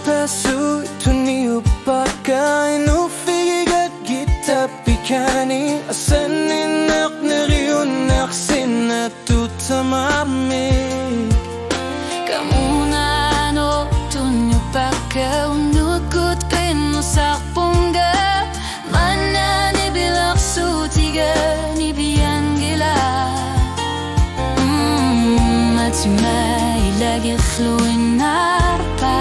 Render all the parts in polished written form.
pesu tuni upakai no figat gita pikani asanin nak neriun nak sinatu tamami kamuna no tuni upakai unukut penu sakpunga mana ni bilak sutiga ni biangila matimai lagi khluin narpa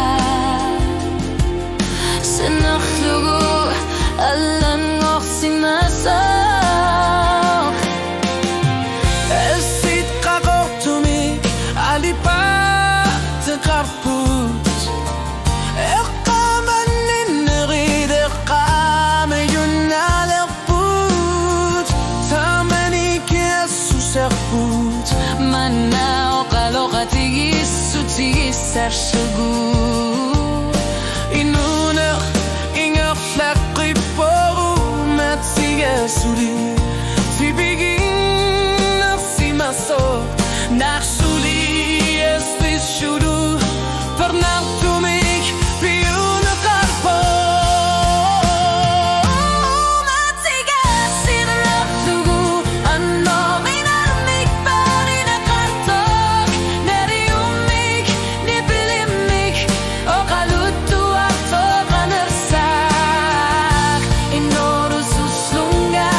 سنخلق ألا نغسي مساق السيد قاقوتمي علي بات قربوت اقام النغيد اقام ينال البوت تامني كيسو سربوت منا وقلوغتي يسوتي سرشقوت Suli, si begin si maso, nach Suli es bis shudu, vernach du mich wie eine Karpo. Matiga si raktugu, anno minar mich bari na kartok, neri umik, ni bilim mich, o kalutu ato kanersak, inoru suslunga.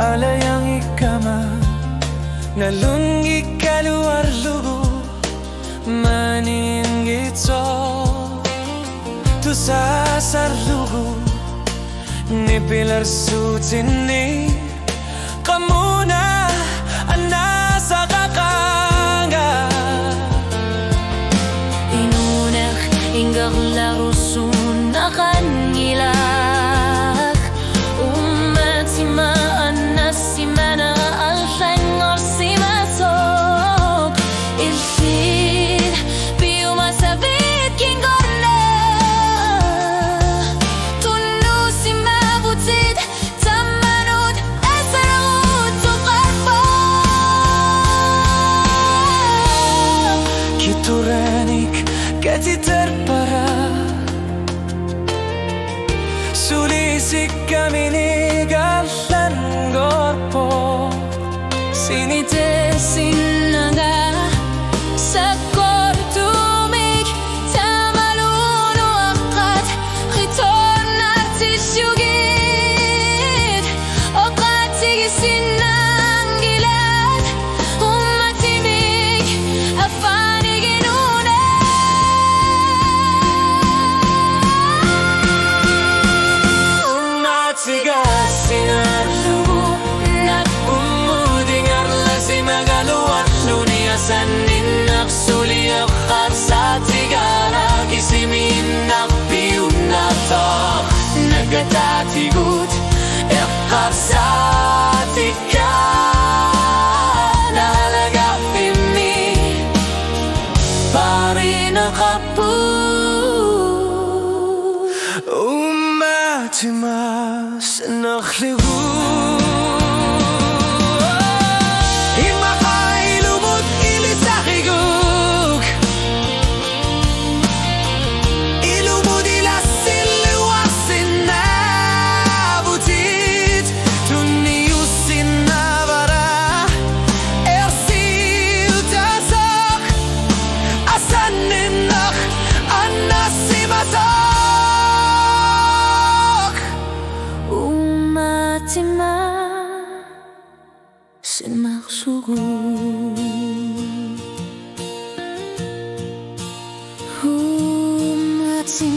Ala yang ikama nalungi keluar lugu manin gitu tu sasar lugu ni pilar sutini kamu na anasa kakanga inunak inggar larusun akan gilak umatima simana alfengor simasok ilfid biuma sabit kingorna tunnu simabutid tamanud esarut tuqarbo kituranik kati terpara sulisik kamini galan gorpo sinite sinaga sakortumik tamalunu aqat ritornarti shugit oqatigi sinangilat ummatimik afaniginuna ummatiga sinarlugu sanin naksuli akharsati gara kisimin nakbiunatok nagatatigut akharsati ka nalaga pimi pari nakapu umatimas nakhligu Sin